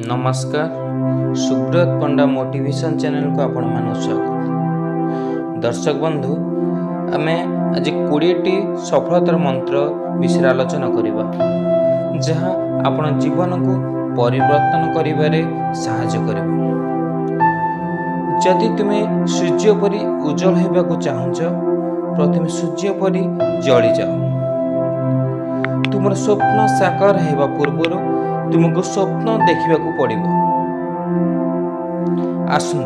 नमस्कार सुब्रत पंडा motivation channel को आपण मान स्वागत। दर्शक बंधु आमे आज 20टी सफलतार मंत्र विषय आलोचना करिबा जहाँ आपण जीवन को परिवर्तन करिबारे सहायता करिबो। जदि तुमे सूर्य परि उज्जवल हेबाकू चाहूछ प्रथमे सूर्य परि जळि जाओ। तुमर स्वप्न साकार हेबा पूर्व तुमको स्वप्न देखा पड़ो। आसतु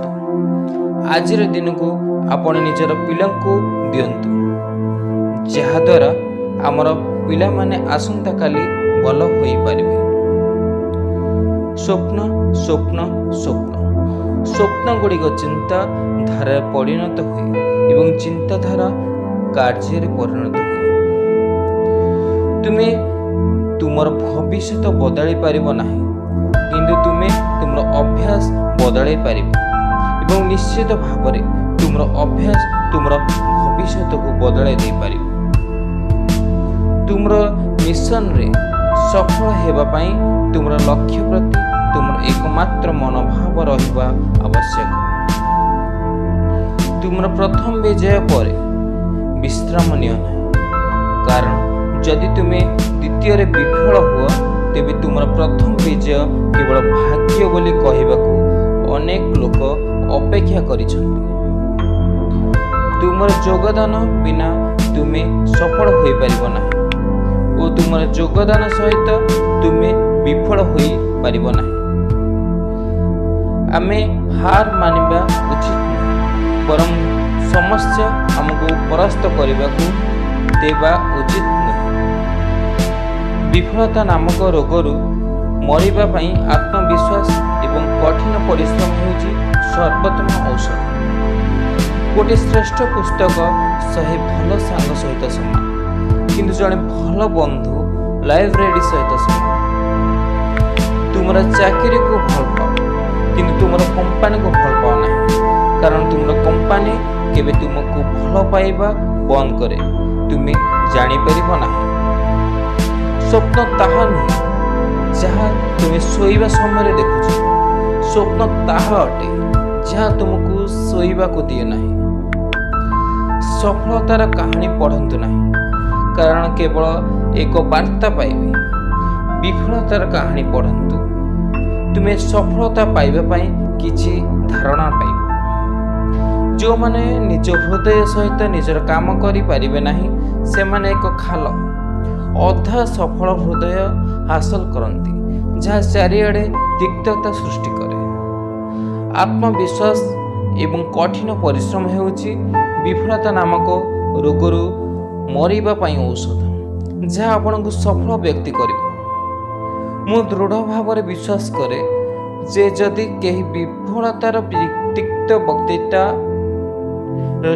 आज दिन को आपण निजर पिला को दिंतु जहाद्वारा आमर पिला माने आसंता काली भल होई पारिबे। स्वप्न स्वप्न स्वप्न स्वप्न गुड़िक चिंता धारा परिणत हुए एवं चिंताधारा कार्य परिणत हुए। तुम्हें तुमर भविष्य बदल पार ना किंतु तुम्हें तुमर अभ्यास बदल पार एवं निश्चित भाव तुमर अभ्यास तुमर भविष्य को बदल दे पार। तुमर मिशन रे सफल हेबा पाई तुमर लक्ष्य प्रति तुमर एकमात्र मनोभाव रहिबा आवश्यक। तुमर प्रथम विजय पर विश्राम नियो नहीं, कारण जदि तुम्हें द्वितीय विफल हुआ तेबे तुमर प्रथम विजय केवल भाग्य बोली कहबाकू अनेक लोक अपेक्षा करिसंती। तुमर योगदान बिना तुम्हें सफल होई परिबो नाही और तुमर योगदान सहित तुम्हें विफल होई परिबो नाही। आमे हार मानिबा उचित नहीं, बरं समस्या हमको परास्त करबाकू देबा उचित नहीं। विफलता नामक रोगरू मरिबा पाई आत्मविश्वास एवं कठिन परिश्रम होउची सर्वोत्तम औषध। गोटे श्रेष्ठ पुस्तक 100 भल सांग सहित समान, किंतु जड़े भल बंधु लाइब्रेरी सहित समान। तुमर चाकरी को भल पाओ किंतु तुमर कंपनी को भल पाओ ना, कारण तुमर कंपनी केबे तुमको भल पाइबा बंद करे तुम जानी परिबो नाही। स्वप्न ताहा नुहे जहाँ तुम्हें शोइबा समय देखुछ, स्वप्न ताहा अटे जहाँ तुमको शोइबा को दिए नहीं। सफलतार कहानी पढ़ंतु नहीं, कारण केवल एक वार्ता पाइबे। विफलतार कहानी पढ़ंतु, तुम्हें सफलता पाइबा पाई किछि धारणा पाइबे। जो माने निज हृदय सहित निजर काम करि पारिबे नाही से माने एक खाल अधा सफल हृदय हासिल करती जहाँ चारिआडे तिक्तता सृष्टि करे। आत्मविश्वास एवं कठिन परिश्रम हेउची विफलता नामक रोगरू मरिबा पाई औषध जहाँ आपन को सफल व्यक्ति करिबो। मु दृढ़ भाव विश्वास करे जे जदि केही विफलतार तिक्त बक्तिता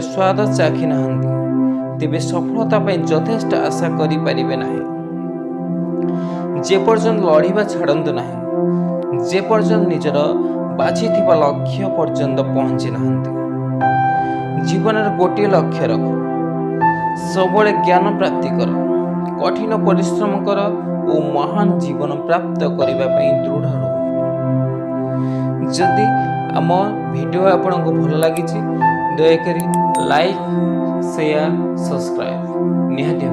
स्वाद चाखी नाहंती तेबे सफलता पाई यथेष्ट आशा करि पारिबे नाही। जे पर्यंत लड़िबा छाड़ंतु नाही, जे पर्यंत निजर बाछिथिबा लक्ष्य पर्यंत पहुंची नाहंती। जीवन गोटे लक्ष्य रख, सबले ज्ञान प्राप्ति कर, कठिन परिश्रम कर और महान जीवन प्राप्त करबा पई दृढ़ रह। जदि आम वीडियो आपनको भल लागिछि दयाकरी लाइक शेयर सब्सक्राइब निहाती